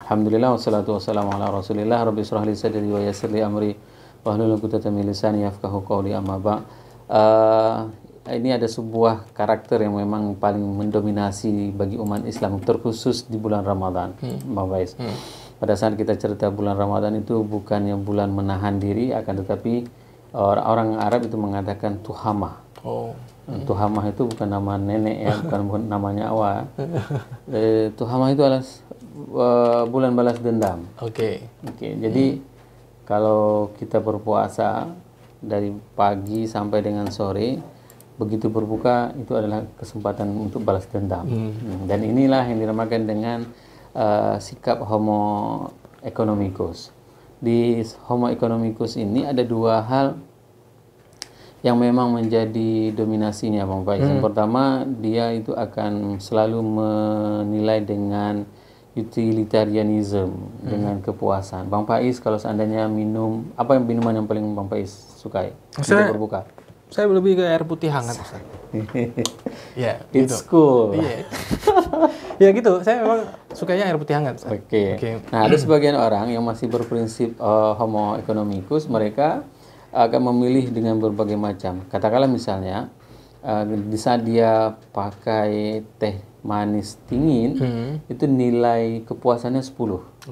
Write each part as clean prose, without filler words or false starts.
Alhamdulillah wassalatu wassalamu ala Rasulillah. Rabbi israh li sadri wa yassir li amri wahlul 'uqdatam min lisani yafqahu qawli, amma ba'. Ini ada sebuah karakter yang memang paling mendominasi bagi umat Islam, terkhusus di bulan Ramadan, Bang Faiz. Pada saat kita cerita bulan Ramadan itu bukannya bulan menahan diri, akan tetapi orang Arab itu mengatakan tuhamah. Tuhamah itu bukan nama nenek ya, bukan namanya awal. Tuhamah itu adalah bulan balas dendam. Oke. Jadi kalau kita berpuasa dari pagi sampai dengan sore, begitu berbuka itu adalah kesempatan untuk balas dendam. Dan inilah yang dinamakan dengan sikap Homo economicus. Di Homo economicus ini ada dua hal yang memang menjadi dominasinya, Bang Faiz. Yang pertama, dia itu akan selalu menilai dengan utilitarianism, dengan kepuasan. Bang Faiz, kalau seandainya minum, apa yang minuman yang paling Bang Faiz sukai untuk berbuka? Saya lebih ke air putih hangat, Ustaz. Ya, it's cool. Iya. Ya gitu, saya memang sukanya air putih hangat. Oke. Nah, ada sebagian orang yang masih berprinsip Homo economicus, mereka akan memilih dengan berbagai macam. Katakanlah misalnya, di saat dia pakai teh manis dingin, itu nilai kepuasannya 10.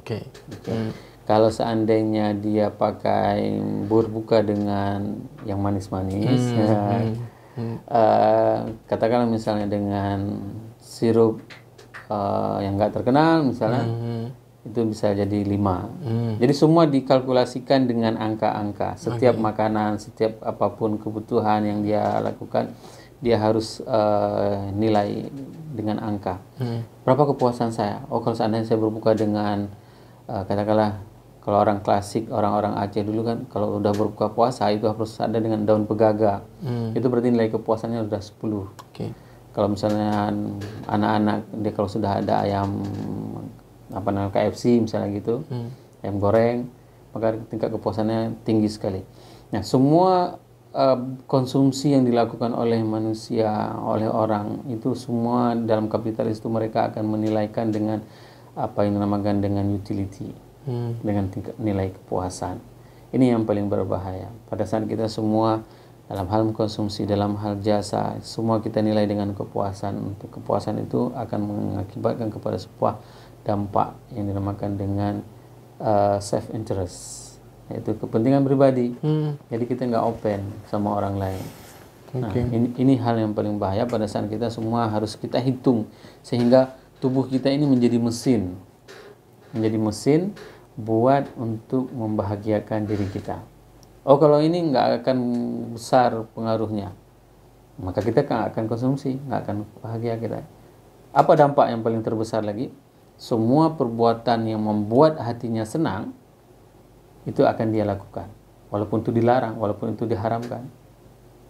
Kalau seandainya dia pakai berbuka dengan yang manis-manis, katakanlah misalnya dengan sirup yang nggak terkenal misalnya, itu bisa jadi 5. Jadi semua dikalkulasikan dengan angka-angka. Setiap makanan, setiap apapun kebutuhan yang dia lakukan, dia harus nilai dengan angka. Berapa kepuasan saya? Oh, kalau seandainya saya berbuka dengan katakanlah, kalau orang klasik, orang-orang Aceh dulu kan, kalau udah berbuka puasa itu harus ada dengan daun pegaga. Itu berarti nilai kepuasannya udah 10. Kalau misalnya anak-anak, dia kalau sudah ada ayam apa namanya KFC misalnya gitu, ayam goreng, maka tingkat kepuasannya tinggi sekali. Nah, semua konsumsi yang dilakukan oleh manusia, oleh orang, itu semua dalam kapitalis itu mereka akan menilaikan dengan apa yang dinamakan dengan utility, dengan tingkat nilai kepuasan. Ini yang paling berbahaya. Pada saat kita semua dalam hal konsumsi, dalam hal jasa, semua kita nilai dengan kepuasan. Untuk kepuasan itu akan mengakibatkan kepada sebuah dampak yang dinamakan dengan self interest, yaitu kepentingan pribadi. Jadi kita nggak open sama orang lain. Nah, ini hal yang paling bahaya pada saat kita semua harus kita hitung, sehingga tubuh kita ini menjadi mesin buat untuk membahagiakan diri kita. Oh, kalau ini nggak akan besar pengaruhnya, maka kita nggak akan konsumsi, nggak akan bahagia kita. Apa dampak yang paling terbesar lagi? Semua perbuatan yang membuat hatinya senang itu akan dia lakukan, walaupun itu dilarang, walaupun itu diharamkan.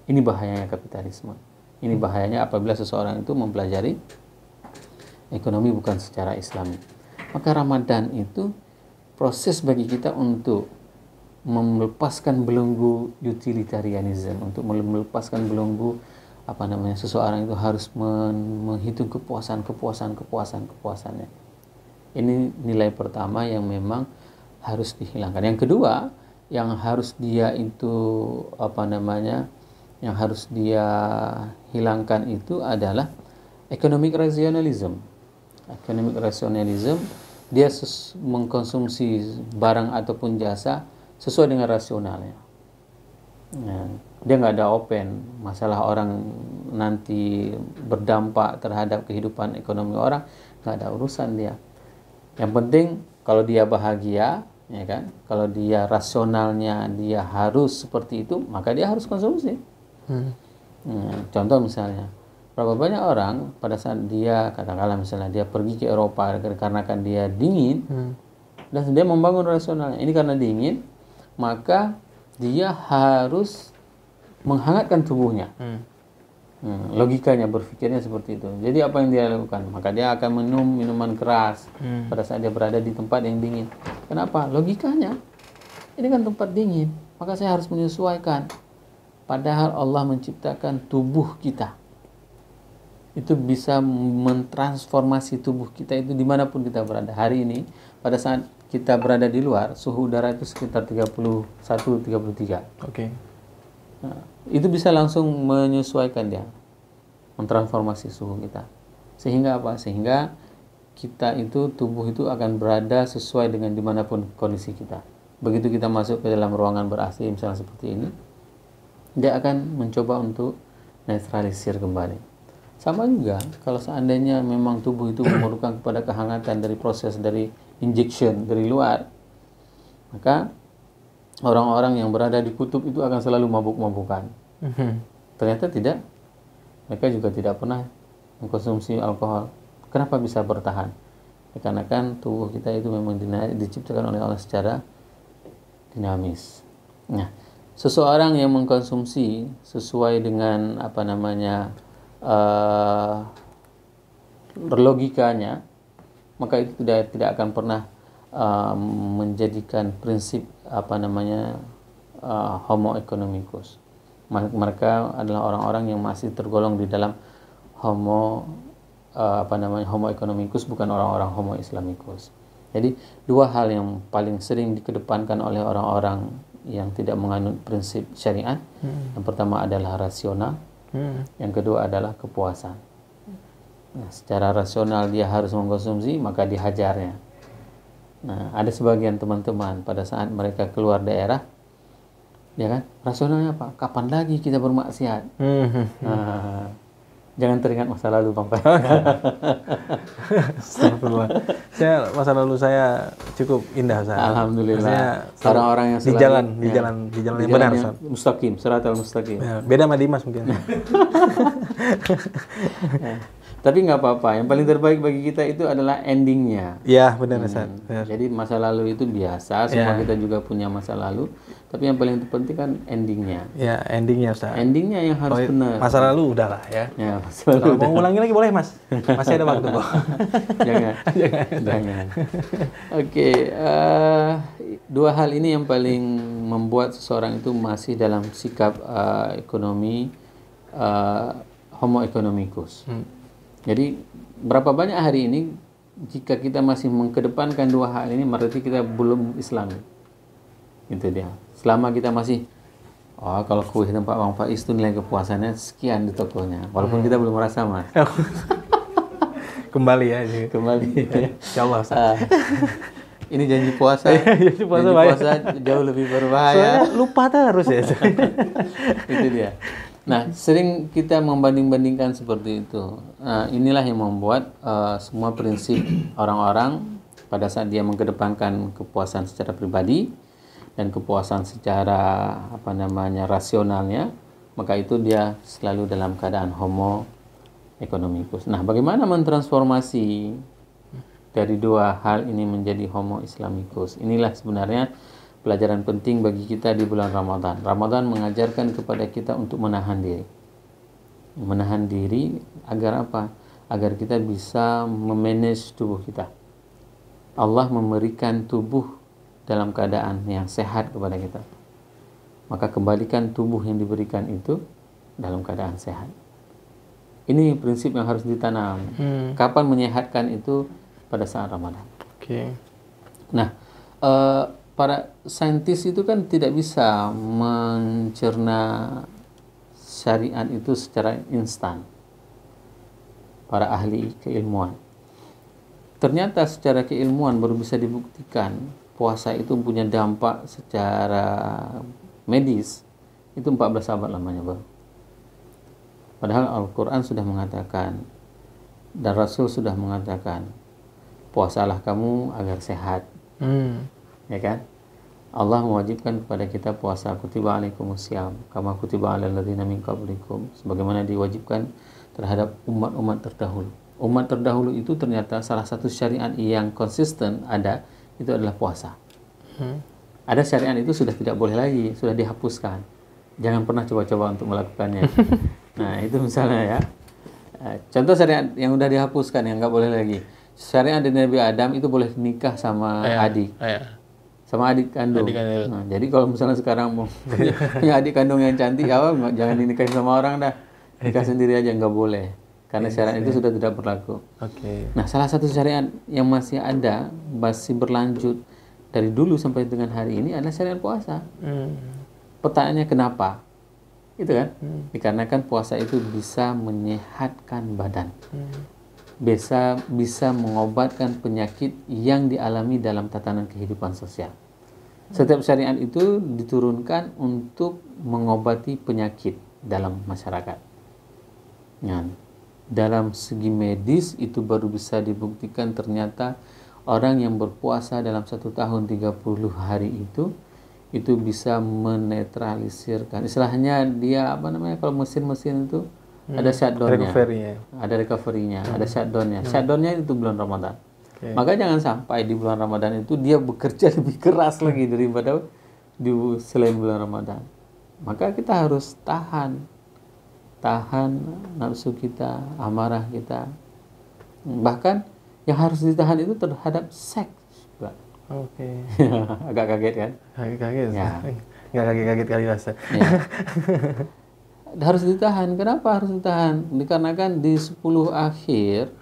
Ini bahayanya kapitalisme. Ini bahayanya apabila seseorang itu mempelajari ekonomi bukan secara Islami. Maka Ramadan itu proses bagi kita untuk melepaskan belenggu utilitarianism, untuk melepaskan belenggu apa namanya, seseorang itu harus menghitung kepuasannya. Ini nilai pertama yang memang harus dihilangkan. Yang kedua, yang harus dia itu apa namanya, yang harus dia hilangkan itu adalah economic rationalism. Economic rationalism, dia mengkonsumsi barang ataupun jasa sesuai dengan rasionalnya. Nah, dia nggak ada open masalah orang nanti berdampak terhadap kehidupan ekonomi orang, nggak ada urusan dia. Yang penting kalau dia bahagia, ya kan, kalau dia rasionalnya dia harus seperti itu, maka dia harus konsumsi. Contoh misalnya, berapa banyak orang pada saat dia katakanlah misalnya dia pergi ke Eropa karena kan dia dingin, dan dia membangun rasionalnya. Ini karena dingin, maka dia harus menghangatkan tubuhnya. Logikanya, berpikirnya seperti itu. Jadi apa yang dia lakukan? Maka dia akan minum minuman keras pada saat dia berada di tempat yang dingin. Kenapa? Logikanya, ini kan tempat dingin, maka saya harus menyesuaikan. Padahal Allah menciptakan tubuh kita itu bisa mentransformasi tubuh kita itu dimanapun kita berada. Hari ini pada saat kita berada di luar, suhu udara itu sekitar 31-33. Oke. Nah, itu bisa langsung menyesuaikan dia, mentransformasi suhu kita. Sehingga apa? Sehingga kita itu, tubuh itu akan berada sesuai dengan dimanapun kondisi kita. Begitu kita masuk ke dalam ruangan ber-AC misalnya seperti ini, dia akan mencoba untuk netralisir kembali. Sama juga kalau seandainya memang tubuh itu memerlukan kepada kehangatan dari proses dari injection dari luar, maka orang-orang yang berada di kutub itu akan selalu mabuk-mabukan. Ternyata tidak, mereka juga tidak pernah mengkonsumsi alkohol. Kenapa bisa bertahan? Karena kan tubuh kita itu memang diciptakan oleh Allah secara dinamis. Nah, seseorang yang mengkonsumsi sesuai dengan logikanya, maka itu tidak akan pernah menjadikan prinsip homo economicus. Mereka adalah orang-orang yang masih tergolong di dalam homo economicus, bukan orang-orang homo islamicus. Jadi dua hal yang paling sering dikedepankan oleh orang-orang yang tidak menganut prinsip syariat. Yang pertama adalah rasional, yang kedua adalah kepuasan. Nah, secara rasional dia harus mengkonsumsi, maka dihajarnya. Nah, ada sebagian teman-teman pada saat mereka keluar daerah, ya kan, rasionalnya apa? Kapan lagi kita bermaksiat? Nah, jangan teringat masa lalu, Bang. Astagfirullah. Masa lalu saya cukup indah, Ustaz. Alhamdulillah. Orang-orang yang di jalan yang benar, Ustaz. Mustaqim, siratal mustaqim. Ya, beda sama Dimas mungkin. Tapi nggak apa-apa. Yang paling terbaik bagi kita itu adalah endingnya. Iya, benar, Ustaz. Jadi masa lalu itu biasa. Semua kita juga punya masa lalu. Tapi yang paling penting kan endingnya. Ya, endingnya, Ustaz. Endingnya yang harus benar. Masa lalu udahlah ya. Ya, masa lalu. Kalau mau ulangi lagi boleh, Mas. Masih ada waktu kok. Jangan. Oke, dua hal ini yang paling membuat seseorang itu masih dalam sikap ekonomi homo economicus. Jadi berapa banyak hari ini jika kita masih mengedepankan dua hal ini, berarti kita belum Islami. Itu dia. Selama kita masih kalau kue tempat Bang Faiz itu nilai kepuasannya sekian di tokonya, walaupun kita belum merasa, Mas. Kembali ya. Kembali. Insyaallah. Ini janji puasa. Janji puasa jauh lebih berbahaya. Soalnya lupa terus ya. Itu dia. Nah, sering kita membanding-bandingkan seperti itu. Nah, inilah yang membuat semua prinsip orang-orang pada saat dia mengedepankan kepuasan secara pribadi dan kepuasan secara rasionalnya, maka itu dia selalu dalam keadaan homo economicus. Nah, bagaimana mentransformasi dari dua hal ini menjadi homo islamicus? Inilah sebenarnya pelajaran penting bagi kita di bulan Ramadan. Ramadan mengajarkan kepada kita untuk menahan diri. Menahan diri agar apa? Agar kita bisa memanage tubuh kita. Allah memberikan tubuh dalam keadaan yang sehat kepada kita. Maka kembalikan tubuh yang diberikan itu dalam keadaan sehat. Ini prinsip yang harus ditanam. Kapan menyehatkan itu? Pada saat Ramadan. Oke. Nah, para saintis itu kan tidak bisa mencerna syariat itu secara instan. Para ahli keilmuan. Ternyata secara keilmuan baru bisa dibuktikan puasa itu punya dampak secara medis itu 14 abad lamanya baru. Padahal Al-Quran sudah mengatakan dan Rasul sudah mengatakan, puasalah kamu agar sehat. Ya kan? Allah mewajibkan kepada kita puasa, kutiba alaikumusiyam kama kutiba alal ladzina min qablikum, sebagaimana diwajibkan terhadap umat-umat terdahulu. Umat terdahulu itu ternyata salah satu syariat yang konsisten itu adalah puasa. Ada syariat itu sudah tidak boleh lagi, sudah dihapuskan. Jangan pernah coba-coba untuk melakukannya. Nah, itu misalnya ya. Contoh syariat yang udah dihapuskan, yang nggak boleh lagi. Syariat dari Nabi Adam itu boleh nikah sama adik. Sama adik kandung. Nah, jadi kalau misalnya sekarang punya adik kandung yang cantik, jangan dinikahin sama orang dah. Nikah sendiri aja, nggak boleh. karena syariat itu sudah tidak berlaku. Oke. Nah, salah satu syariat yang masih ada, masih berlanjut dari dulu sampai dengan hari ini adalah syariat puasa. Pertanyaannya kenapa? Itu kan? Dikarenakan puasa itu bisa menyehatkan badan. Bisa mengobatkan penyakit yang dialami dalam tatanan kehidupan sosial. Setiap syariat itu diturunkan untuk mengobati penyakit dalam masyarakat. Ya. Dalam segi medis itu baru bisa dibuktikan ternyata orang yang berpuasa dalam 1 tahun 30 hari itu bisa menetralisirkan, istilahnya dia kalau mesin-mesin itu ada shutdown-nya, ada recovery-nya, ada shutdown-nya. Shutdown-nya itu bulan Ramadan. Maka jangan sampai di bulan Ramadan itu dia bekerja lebih keras lagi daripada selain bulan Ramadan. Maka kita harus tahan nafsu kita, amarah kita. Bahkan yang harus ditahan itu terhadap seks. Oke. Agak kaget kan? Agak kaget. Ya. Nggak kaget kali rasa. Ya. Harus ditahan. Kenapa harus ditahan? Dikarenakan di 10 akhir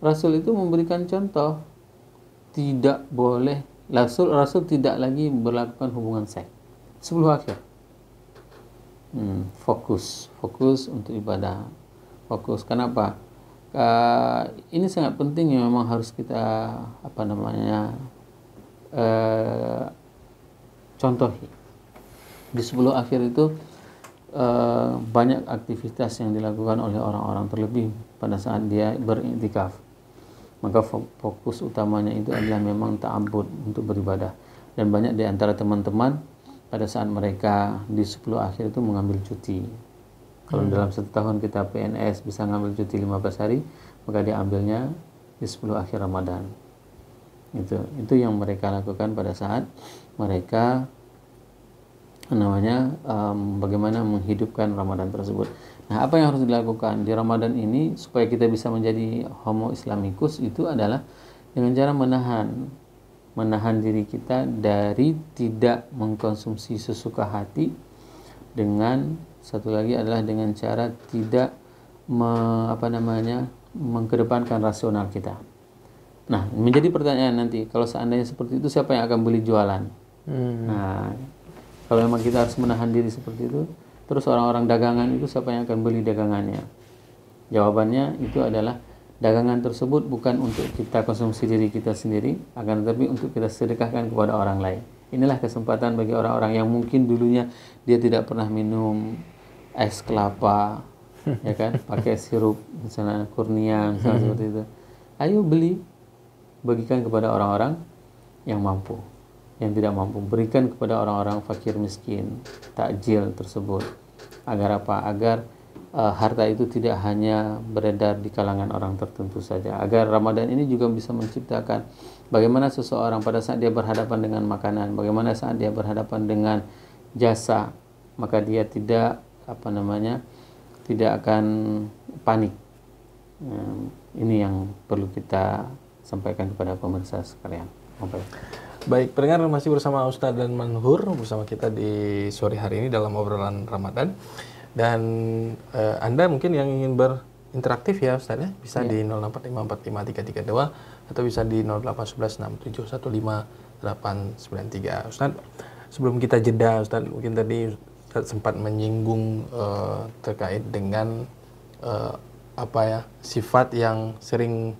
Rasul itu memberikan contoh tidak boleh, Rasul tidak lagi melakukan hubungan seks. 10 akhir. Fokus untuk ibadah. Fokus. Kenapa? Ini sangat penting yang memang harus kita contohi. Di 10 akhir itu banyak aktivitas yang dilakukan oleh orang-orang, terlebih pada saat dia beriktikaf. Maka fokus utamanya itu adalah memang ta'abbud, untuk beribadah. Dan banyak di antara teman-teman pada saat mereka di 10 akhir itu mengambil cuti. Kalau dalam 1 tahun kita PNS bisa ngambil cuti 15 hari, maka dia ambilnya di 10 akhir Ramadan. Itu yang mereka lakukan pada saat mereka bagaimana menghidupkan Ramadan tersebut. Nah, apa yang harus dilakukan di Ramadan ini supaya kita bisa menjadi homo islamicus itu adalah dengan cara menahan diri kita dari tidak mengkonsumsi sesuka hati, dengan satu lagi adalah dengan cara tidak mengkedepankan rasional kita. Nah, menjadi pertanyaan nanti, kalau seandainya seperti itu siapa yang akan beli jualan? Nah, kalau memang kita harus menahan diri seperti itu, terus orang-orang dagangan itu siapa yang akan beli dagangannya? Jawabannya itu adalah dagangan tersebut bukan untuk kita konsumsi diri kita sendiri, akan tetapi untuk kita sedekahkan kepada orang lain. Inilah kesempatan bagi orang-orang yang mungkin dulunya dia tidak pernah minum es kelapa, ya kan, pakai sirup misalnya kurnia misalnya seperti itu. Ayo beli, bagikan kepada orang-orang yang mampu. Yang tidak mampu, berikan kepada orang-orang fakir miskin takjil tersebut. Agar apa? Agar harta itu tidak hanya beredar di kalangan orang tertentu saja. Agar Ramadan ini juga bisa menciptakan bagaimana seseorang pada saat dia berhadapan dengan makanan, bagaimana saat dia berhadapan dengan jasa, maka dia tidak tidak akan panik. Ini yang perlu kita sampaikan kepada pemirsa sekalian. Baik, pendengar, masih bersama Ustadz dan Manhur bersama kita di sore hari ini dalam obrolan Ramadan. Dan Anda mungkin yang ingin berinteraktif ya Ustadz ya, bisa di 08545332 atau bisa di 081167158893. Ustadz, sebelum kita jeda Ustadz, mungkin tadi Ustadz sempat menyinggung terkait dengan sifat yang sering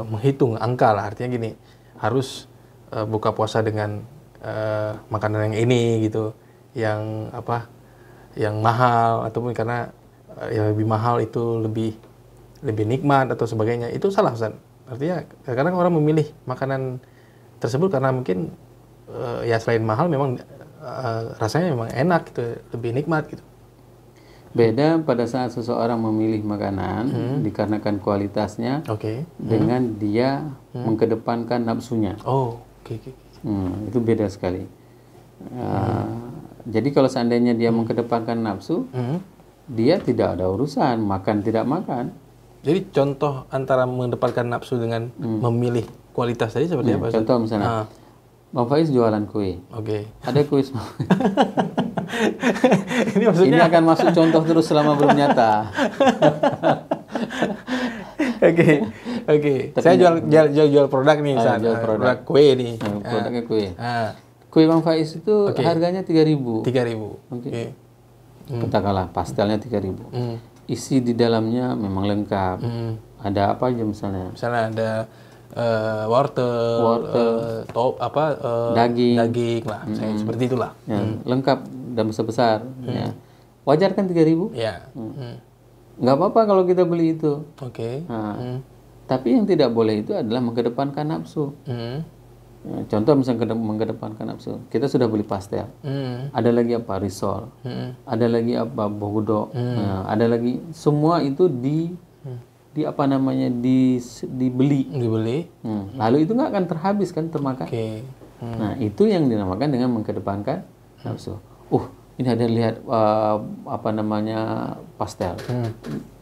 menghitung angka lah, artinya gini, harus buka puasa dengan makanan yang ini gitu, yang mahal, ataupun karena yang lebih mahal itu lebih nikmat atau sebagainya. Itu salah Ustaz. Artinya kadang orang memilih makanan tersebut karena mungkin ya selain mahal memang rasanya memang enak gitu, lebih nikmat gitu. Beda pada saat seseorang memilih makanan dikarenakan kualitasnya dengan dia mengkedepankan nafsunya. Itu beda sekali. Jadi kalau seandainya dia mengkedepankan nafsu, dia tidak ada urusan makan tidak makan. Jadi contoh antara mengedepankan nafsu dengan memilih kualitas tadi seperti apa? Contoh misalnya, Bang Faiz jualan kue. Ada kue semua. Ini maksudnya ini akan masuk contoh terus selama belum nyata. Oke, oke. Saya jual produk nih, Ustaz. jual Produk kue nih. Produknya kue. Ah, Kue Bang Faiz itu harganya 3.000. 3.000. Oke. Katakanlah pastelnya 3.000. Isi di dalamnya memang lengkap. Ada apa aja misalnya? Misalnya ada wortel, daging lah, seperti itulah. Ya, lengkap dan besar-besar. Ya. Wajar kan 3.000? Ya. Nggak apa-apa kalau kita beli itu. Oke. Nah, tapi yang tidak boleh itu adalah mengedepankan nafsu. Ya, contoh misalnya mengedepankan nafsu. Kita sudah beli pastel. Ada lagi apa? Risol. Ada lagi apa? Bogodok. Nah, ada lagi. Semua itu apa namanya? Dibeli. Lalu itu nggak akan terhabis kan, termakan. Nah, itu yang dinamakan dengan mengedepankan nafsu. Ini ada lihat apa namanya pastel.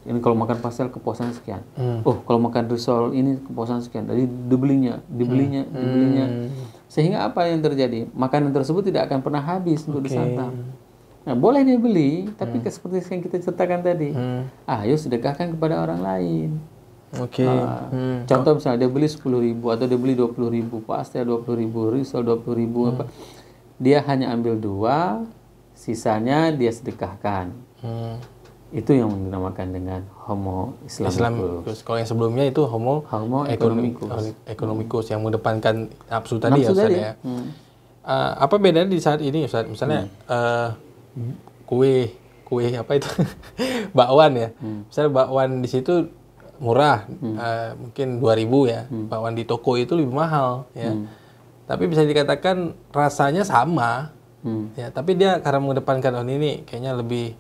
Ini kalau makan pastel kepuasan sekian. Kalau makan risol ini kepuasan sekian. Jadi dibelinya. Sehingga apa yang terjadi? Makanan tersebut tidak akan pernah habis untuk disantap. Nah, boleh dibeli, tapi seperti yang kita ceritakan tadi. Ayo sedekahkan kepada orang lain. Contoh misalnya dia beli 10.000 atau dia beli 20.000 pastel, 20.000 risol, 20.000 apa. Dia hanya ambil 2, sisanya dia sedekahkan. Itu yang dinamakan dengan homo Islamicus. Kalau yang sebelumnya itu homo economicus yang mengedepankan nafsu tadi ya, Ustaz ya. Apa bedanya di saat ini, Ustaz? Misalnya kue apa itu? Bakwan ya. Misalnya bakwan di situ murah, mungkin 2.000 ya. Bakwan di toko itu lebih mahal ya. Tapi bisa dikatakan rasanya sama. Ya, tapi dia karena mengedepankan ini kayaknya lebih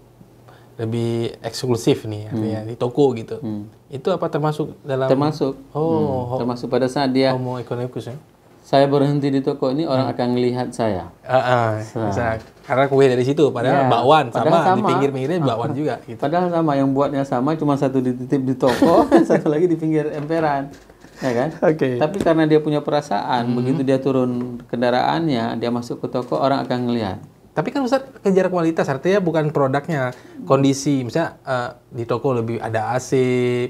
eksklusif nih artinya di toko gitu. Itu apa termasuk dalam? Termasuk. Termasuk pada saat dia homo economicus ya. Saya berhenti di toko ini, orang akan melihat saya. Karena kue dari situ, padahal bakwan sama di pinggir-pinggirnya bakwan juga. Gitu. Padahal sama, yang buatnya sama, cuma satu dititip di toko, satu lagi di pinggir emperan, ya kan? Tapi karena dia punya perasaan, begitu dia turun kendaraannya, dia masuk ke toko, orang akan ngelihat. Tapi kan Ustaz kejar kualitas, artinya bukan produknya, kondisi. Misalnya di toko lebih ada AC,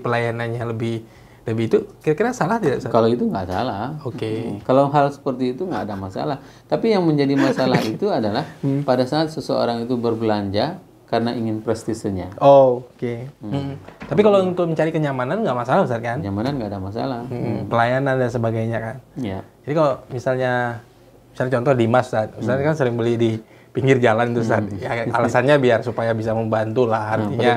pelayanannya lebih itu, kira-kira salah tidak Ustaz? Kalau itu nggak salah. Kalau hal seperti itu nggak ada masalah. Tapi yang menjadi masalah itu adalah pada saat seseorang itu berbelanja karena ingin prestisenya. Tapi kalau untuk mencari kenyamanan nggak masalah Ustaz kan? Kenyamanan nggak ada masalah. Pelayanan dan sebagainya kan? Ya. Jadi kalau misalnya contoh Dimas Ustaz kan sering beli di pinggir jalan itu Ustaz. Ya, alasannya biar supaya bisa membantu lah artinya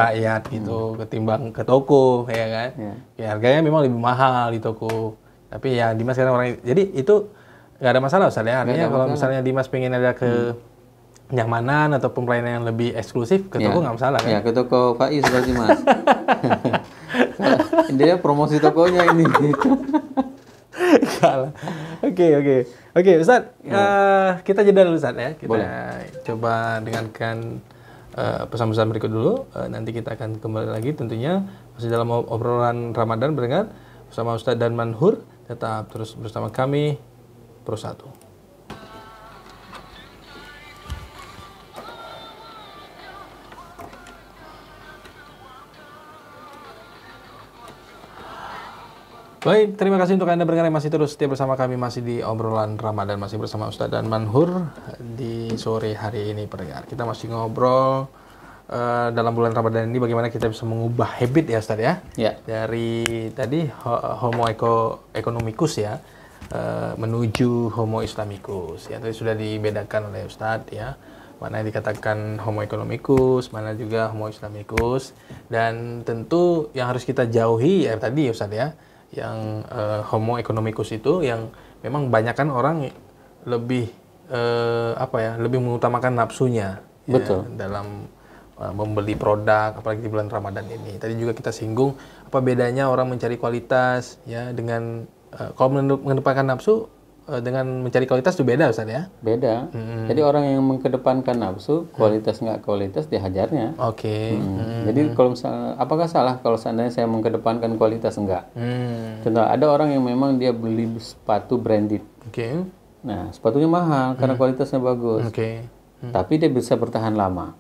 rakyat gitu ketimbang ke toko ya kan. Ya harganya memang lebih mahal di toko. Tapi ya Dimas kan orang, jadi itu nggak ada masalah Ustaz ya. Artinya kalau misalnya Dimas pengen ada kenyamanan atau pelayanan yang lebih eksklusif ke toko nggak masalah kan? Ya, ke toko Faiz berarti Mas. Dia promosi tokonya ini. Oke, Ustaz, kita jeda dulu Ustaz ya. Kita coba dengarkan pesan-pesan berikut dulu. Nanti kita akan kembali lagi tentunya masih dalam obrolan Ramadan berdengar bersama Ustaz dan Manhur. Tetap terus bersama kami Pro 1. Baik, terima kasih untuk Anda berdengar yang masih terus setia bersama kami masih di obrolan Ramadan, masih bersama Ustadz dan Manhur di sore hari ini pendengar. Kita masih ngobrol dalam bulan Ramadan ini bagaimana kita bisa mengubah habit ya Ustadz ya. Dari tadi homo economicus ya menuju homo islamicus. Ya tadi sudah dibedakan oleh Ustadz ya. Mana yang dikatakan homo economicus, mana juga homo islamicus, dan tentu yang harus kita jauhi ya tadi Ustadz ya. Yang homo economicus itu yang memang banyakkan orang lebih lebih mengutamakan nafsunya ya, dalam membeli produk apalagi di bulan Ramadan ini. Tadi juga kita singgung apa bedanya orang mencari kualitas ya dengan kalau mengedepankan nafsu dengan mencari kualitas itu beda Ustaz ya? Beda. Jadi orang yang mengedepankan nafsu, kualitas nggak kualitas dihajarnya. Jadi kalau misalnya, apakah salah kalau seandainya saya mengedepankan kualitas? Enggak. Contoh, ada orang yang memang dia beli sepatu branded. Nah, sepatunya mahal karena kualitasnya bagus. Tapi dia bisa bertahan lama.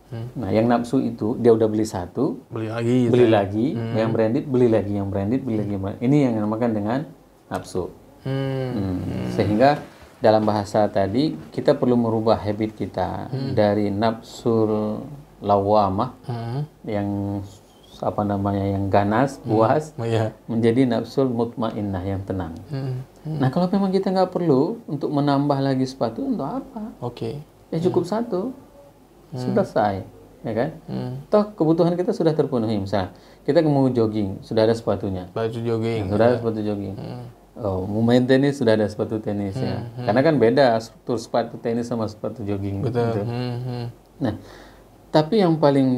Nah, yang nafsu itu dia udah beli satu, Beli lagi. beli lagi, yang branded beli lagi, yang branded beli lagi. Ini yang dinamakan dengan nafsu. Sehingga dalam bahasa tadi kita perlu merubah habit kita dari nafsul lawamah yang apa namanya yang ganas, puas, menjadi nafsul mutmainnah yang tenang. Nah, kalau memang kita nggak perlu untuk menambah lagi sepatu, untuk apa? Ya cukup satu, selesai, ya kan? Toh kebutuhan kita sudah terpenuhi. Misalnya kita mau jogging, sudah ada sepatunya. Baju jogging. Sudah ada sepatu jogging. Oh, mau main tenis sudah ada sepatu tenis ya. Karena kan beda struktur sepatu tenis sama sepatu jogging. Betul. Gitu. Nah, tapi yang paling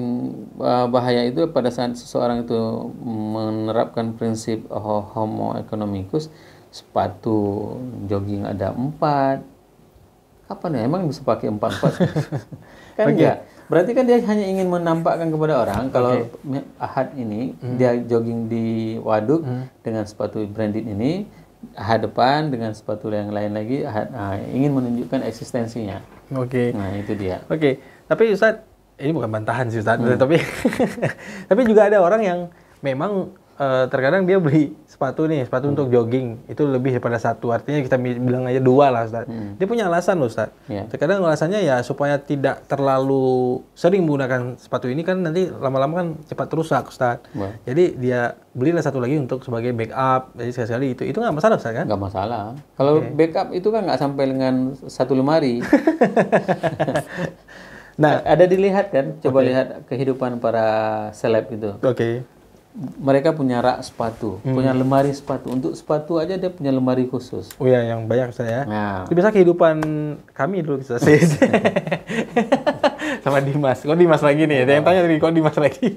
bahaya itu pada saat seseorang itu menerapkan prinsip homo economicus, sepatu jogging ada 4. Kapan ya? Emang bisa pakai 4-4? Kan enggak. Berarti kan dia hanya ingin menampakkan kepada orang kalau Ahad ini dia jogging di waduk dengan sepatu branded ini, Ahad depan dengan sepatu yang lain lagi, Ahad ingin menunjukkan eksistensinya. Nah, itu dia. Tapi Ustadz, ini bukan bantahan sih Ustadz, tapi tapi juga ada orang yang memang terkadang dia beli sepatu untuk jogging itu lebih daripada satu, artinya kita bilang aja 2 lah Ustadz. Dia punya alasan loh Ustadz. Terkadang alasannya ya supaya tidak terlalu sering menggunakan sepatu ini, kan nanti lama-lama kan cepat rusak Ustadz. Jadi dia belilah satu lagi untuk sebagai backup, jadi sekali-sekali itu nggak masalah Ustadz kan? Nggak masalah. Kalau backup itu kan nggak sampai dengan satu lemari. Nah, ada dilihat kan, coba lihat kehidupan para seleb itu. Mereka punya rak sepatu, punya lemari sepatu. Untuk sepatu aja dia punya lemari khusus. Oh ya, yang banyak saya. Nah. Itu biasa kehidupan kami dulu kita sama Dimas. Kok Dimas lagi nih? Ada yang tanya tadi, kok Dimas lagi?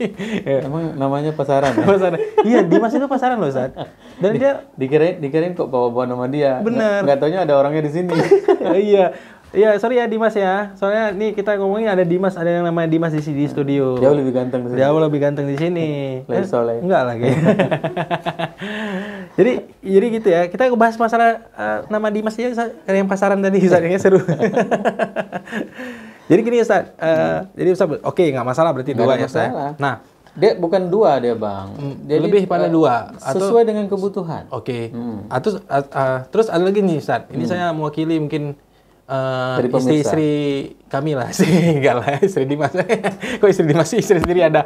Emang namanya pasaran? Pasaran. Iya, Dimas itu pasaran loh, Ustaz. Dan dia dikirain kok bawa-bawa nama dia. Bener. Nggak taunya ada orangnya di sini. Iya. Iya, sorry ya Dimas ya. Soalnya nih kita ngomongin ada Dimas, ada yang namanya Dimas di studio. Jauh lebih ganteng di sini. Jauh lebih ganteng di sini. Soleh. Enggak lagi. jadi gitu ya. Kita bahas masalah nama Dimas aja, ada yang pasaran tadi, Ustaz, seru. Jadi gini Ustaz, jadi Ustaz, oke, nggak masalah berarti 2 ya Ustaz. Nah, dia bukan 2 dia Bang. Jadi lebih pada 2 sesuai dengan kebutuhan. Terus ada lagi nih Ustaz. Ini saya mewakili mungkin istri-istri kami lah sih, enggak lah, istri Dimas. Kok istri Dimas sih, istri sendiri ada.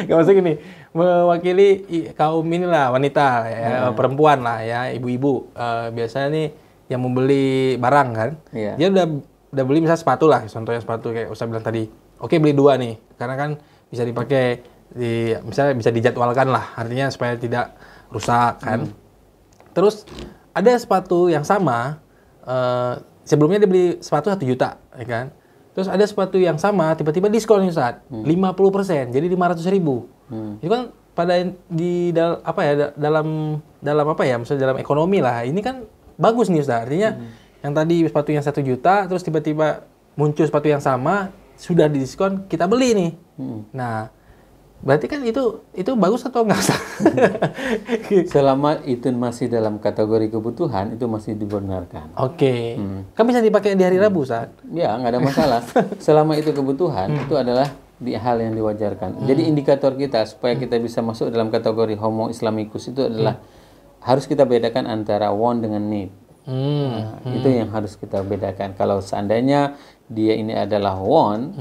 Enggak maksud gini, mewakili kaum inilah wanita ya, perempuan lah ya, ibu-ibu. Biasanya nih yang membeli barang kan, dia udah beli misalnya sepatu lah, contohnya sepatu kayak Ustaz bilang tadi. Oke, beli 2 nih, karena kan bisa dipakai misalnya bisa dijadwalkan lah, artinya supaya tidak rusak kan. Terus ada sepatu yang sama. Sebelumnya dia beli sepatu 1 juta, ya kan? Terus ada sepatu yang sama, tiba-tiba diskon nih saat 50%, jadi 500.000. Itu kan pada dalam apa ya, misalnya dalam ekonomi lah, ini kan bagus nih Ustaz. Artinya yang tadi sepatu yang 1 juta, terus tiba-tiba muncul sepatu yang sama, sudah didiskon, kita beli nih. Nah, berarti kan itu bagus atau enggak? Selama itu masih dalam kategori kebutuhan, itu masih dibenarkan. Kan bisa dipakai di hari Rabu, Ustaz? Ya, nggak ada masalah. Selama itu kebutuhan, itu adalah hal yang diwajarkan. Jadi indikator kita supaya kita bisa masuk dalam kategori homo islamicus itu adalah harus kita bedakan antara want dengan need. Itu yang harus kita bedakan. Kalau seandainya dia ini adalah want,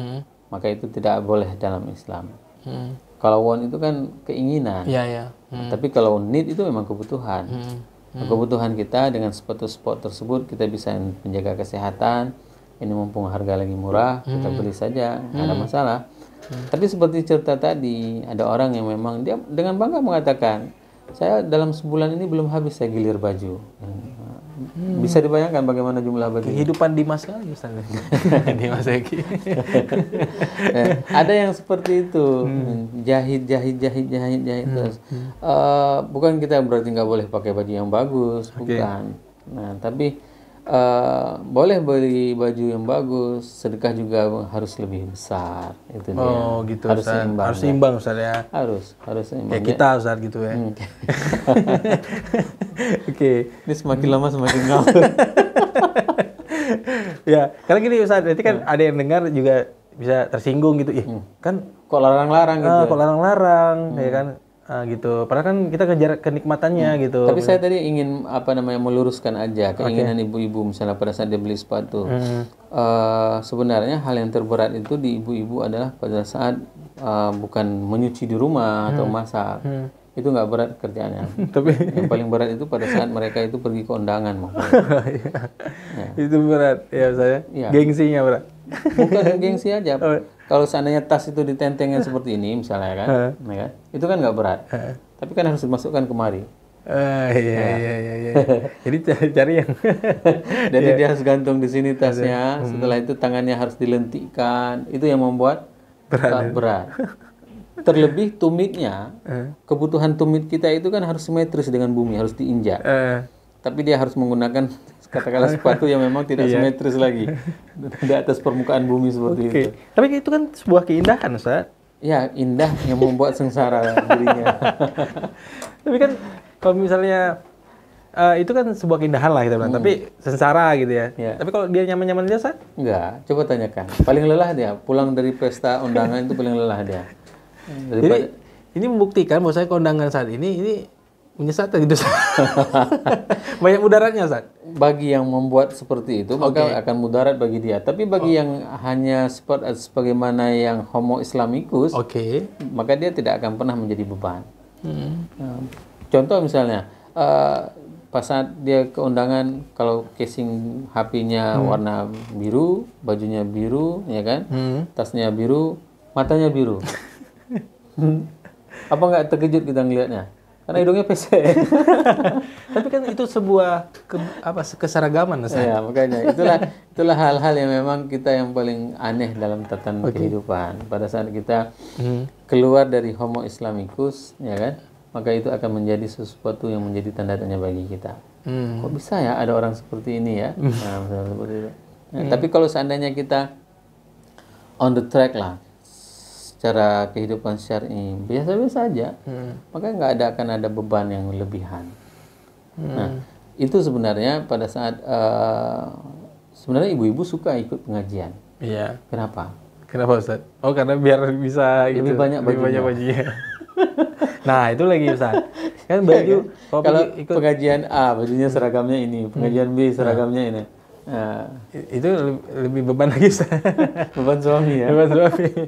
maka itu tidak boleh dalam Islam. Kalau want itu kan keinginan. Tapi kalau need itu memang kebutuhan. Kebutuhan kita dengan sepatu sport tersebut kita bisa menjaga kesehatan. Ini mumpung harga lagi murah, kita beli saja, nggak ada masalah. Tapi seperti cerita tadi, ada orang yang memang dia dengan bangga mengatakan, saya dalam sebulan ini belum habis saya gilir baju. Bisa dibayangkan bagaimana jumlah baju. Kehidupan Dimas kali Ustaz. Dimas Eki. Ada yang seperti itu. Jahit terus. Bukan kita berarti nggak boleh pakai baju yang bagus, bukan. Nah, tapi boleh beli baju yang bagus, sedekah juga harus lebih besar. Itu dia. Gitu. Harus seimbang. Harus seimbang Ustaz ya. Harus seimbang. Kayak kita Ustaz gitu ya. Ini semakin lama semakin ngawur. Ya, karena gini Ustaz, berarti kan ada yang dengar juga bisa tersinggung gitu. Kan Kok larang-larang gitu. kok larang-larang ya kan gitu. Padahal kan kita kejar kenikmatannya gitu. Tapi saya tadi ingin meluruskan aja keinginan ibu-ibu misalnya pada saat dia beli sepatu. Sebenarnya hal yang terberat itu di ibu-ibu adalah pada saat bukan menyuci di rumah atau masak. Itu nggak berat kerjaannya. Tapi yang paling berat itu pada saat mereka itu pergi ke undangan. Itu berat ya saya. Gengsinya berat. Bukan gengsi aja. Kalau seandainya tas itu ditentengnya seperti ini misalnya kan, itu kan nggak berat. Tapi kan harus dimasukkan kemari. Iya. Jadi cari yang. Jadi dia harus gantung di sini tasnya. Setelah itu tangannya harus dilentikkan. Itu yang membuat berat. Terlebih tumitnya, kebutuhan tumit kita itu kan harus simetris dengan bumi, harus diinjak. Tapi dia harus menggunakan katakanlah sepatu yang memang tidak simetris lagi di atas permukaan bumi seperti itu. Tapi itu kan sebuah keindahan, Ustaz. Ya, indah yang membuat sengsara dirinya. Tapi kan kalau misalnya itu kan sebuah keindahan lah kita bilang, tapi sengsara gitu ya. Tapi kalau dia nyaman-nyaman aja, Ustaz? Enggak, coba tanyakan. Paling lelah dia, pulang dari pesta undangan itu paling lelah dia. Jadi ini membuktikan bahwa saya kondangan saat ini menyesatkan gitu. Banyak mudaratnya, Ustaz. Bagi yang membuat seperti itu maka akan mudarat bagi dia. Tapi bagi yang hanya sebagaimana yang homo islamikus, maka dia tidak akan pernah menjadi beban. Contoh misalnya pas saat dia ke undangan, kalau casing HP-nya warna biru, bajunya biru, ya kan, tasnya biru, matanya biru. Apa nggak terkejut kita ngelihatnya? Karena hidungnya pesek. Tapi kan itu sebuah keseragaman, Ustaz. Ya, makanya itulah hal-hal yang memang kita yang paling aneh dalam tatanan kehidupan. Pada saat kita keluar dari homo islamikus, ya kan, maka itu akan menjadi sesuatu yang menjadi tanda tanya bagi kita. Kok bisa ya ada orang seperti ini ya? Nah, seperti itu. Nah, tapi kalau seandainya kita on the track lah, secara kehidupan syar'i biasa-biasa aja, maka akan ada beban yang lebihan. Nah, itu sebenarnya pada saat sebenarnya ibu-ibu suka ikut pengajian. Iya. Kenapa? Kenapa, Ustaz? Oh, karena biar bisa lebih banyak bajunya. Nah, itu lagi, Ustaz. Kan baju kalau ikut pengajian A bajunya seragamnya ini, pengajian B seragamnya ini. Nah, itu lebih beban lagi, Ustaz. Beban suami ya. Beban suami.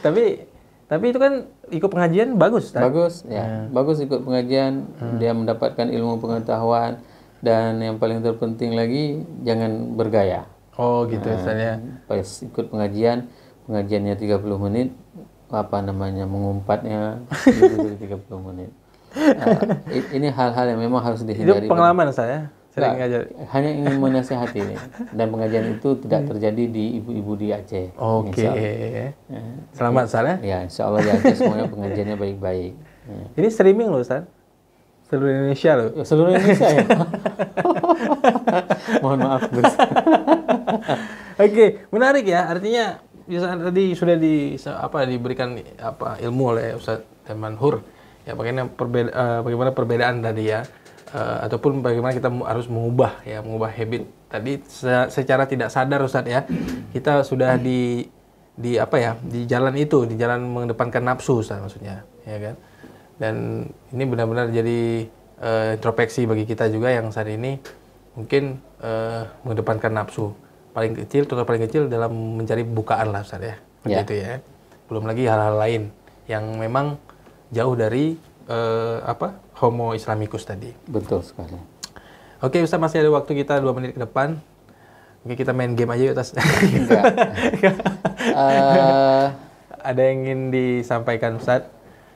Tapi itu kan ikut pengajian bagus, Ustaz. Bagus ya. Bagus ikut pengajian, dia mendapatkan ilmu pengetahuan, dan yang paling terpenting lagi jangan bergaya. Oh, gitu Ustaz ya. Pas ikut pengajiannya 30 menit, mengumpatnya lebih dari 30 menit. Ini hal-hal yang memang harus dihindari. Itu pengalaman saya. Sering ngajar. Hanya ingin menasihati ini. Dan pengajian itu tidak terjadi di ibu-ibu di Aceh. Oke. Selamat, Ustaz ya. Ya, insya Allah di Aceh semuanya pengajiannya baik-baik. Ini streaming loh, Ustaz. Seluruh Indonesia loh. Seluruh Indonesia ya. Mohon maaf, Gus. Oke, menarik ya. Artinya tadi sudah diberikan ilmu oleh Ustaz Manhur. Ya, bagaimana perbedaan tadi ya. Ataupun bagaimana kita harus mengubah habit tadi secara tidak sadar, Ustaz ya. Kita sudah di jalan itu, di jalan mengedepankan nafsu, Ustaz, maksudnya, ya kan. Dan ini benar-benar jadi introspeksi bagi kita juga yang saat ini mungkin mengedepankan nafsu paling kecil dalam mencari bukaan lah, Ustaz ya. Begitu ya. Belum lagi hal-hal lain yang memang jauh dari homo islamikus tadi. Betul sekali. Oke, Ustaz, masih ada waktu kita 2 menit ke depan. Mungkin kita main game aja yuk, Ustaz. Enggak. Ada yang ingin disampaikan, Ustaz?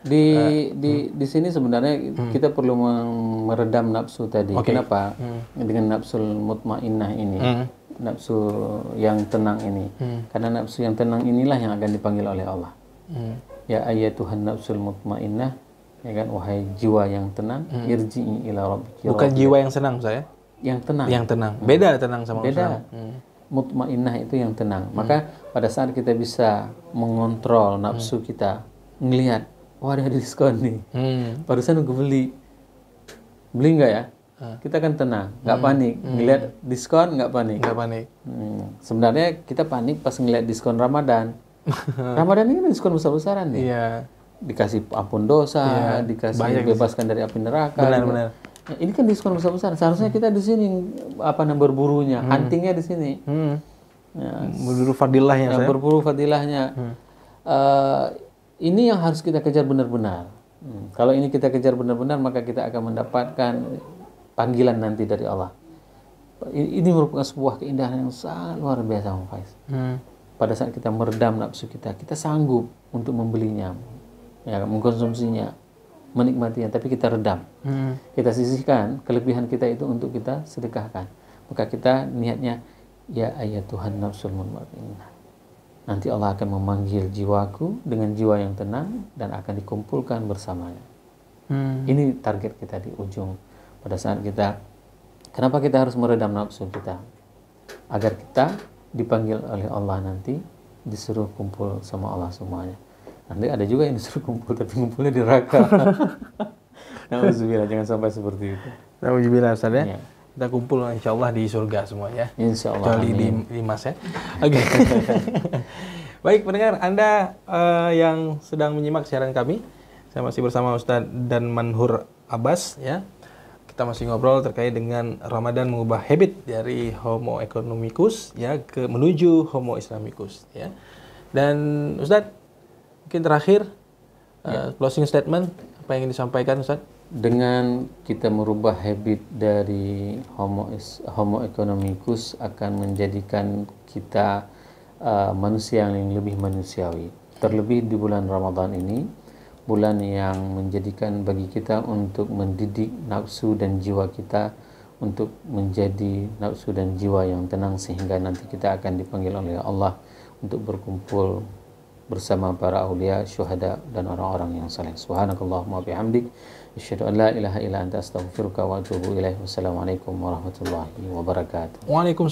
Di sini sebenarnya kita perlu meredam nafsu tadi. Kenapa? Dengan nafsul mutmainnah ini. Nafsu yang tenang ini. Karena nafsu yang tenang inilah yang akan dipanggil oleh Allah. Ya ayyatuhan nafsul mutmainnah, ya kan, wahai jiwa yang tenang, irji'i ila rabbiki. Bukan jiwa yang senang, saya. Yang tenang. Yang tenang. Beda tenang sama beda. Mutmainnah itu yang tenang. Maka pada saat kita bisa mengontrol nafsu kita, ngelihat, wah ada diskon nih. Barusan gue beli nggak ya? Kita kan tenang, nggak panik. Ngelihat diskon nggak panik. Nggak panik. Sebenarnya kita panik pas ngelihat diskon Ramadan. Ramadan ini diskon besar-besaran nih. Iya. Dikasih ampun dosa, dikasih banyak bebaskan dari api neraka. Benar. Nah, ini kan diskon besar-besaran. Seharusnya kita di sini berburunya, huntingnya di sini. Ya, Berburu fadilahnya saya. berburu fadilahnya. Ini yang harus kita kejar benar-benar. Kalau ini kita kejar benar-benar, maka kita akan mendapatkan panggilan nanti dari Allah. Ini merupakan sebuah keindahan yang sangat luar biasa, Bang Faiz. Pada saat kita meredam nafsu kita sanggup untuk membelinya, ya, mengkonsumsinya, menikmatinya, tapi kita redam. Kita sisihkan kelebihan kita itu untuk kita sedekahkan. Maka kita niatnya, ya Tuhan nafsul mutmainnah. Nanti Allah akan memanggil jiwaku dengan jiwa yang tenang dan akan dikumpulkan bersamanya. Ini target kita di ujung. Pada saat kita, kenapa kita harus meredam nafsu kita? Agar kita dipanggil oleh Allah nanti, disuruh kumpul sama Allah semuanya. Nanti ada juga yang disuruh kumpul, tapi kumpulnya di neraka. Nauzubillah, jangan sampai seperti itu. Nauzubillah, Ustaz ya. Ya. Kita kumpul insya Allah di surga semua ya. Insya Allah. Kecuali di Mas ya. Oke. Baik pendengar, Anda yang sedang menyimak siaran kami, saya masih bersama Ustadz Dan Manhur Abbas ya. Kita masih ngobrol terkait dengan Ramadan mengubah habit dari Homo economicus ya menuju Homo Islamicus ya. Dan Ustadz, mungkin terakhir closing statement apa yang ingin disampaikan Ustadz? Dengan kita merubah habit dari Homo economicus akan menjadikan kita manusia yang lebih manusiawi. Terlebih di bulan Ramadan ini, bulan yang menjadikan bagi kita untuk mendidik nafsu dan jiwa kita untuk menjadi nafsu dan jiwa yang tenang, sehingga nanti kita akan dipanggil oleh Allah untuk berkumpul bersama para aulia, syuhada dan orang-orang yang saleh. Subhanakallahumma bihamdik, asyhadu an la ilaha illa anta astaghfiruka wa atubu ilaik. Wassalamualaikum warahmatullahi wabarakatuh. Waalaikumsalam.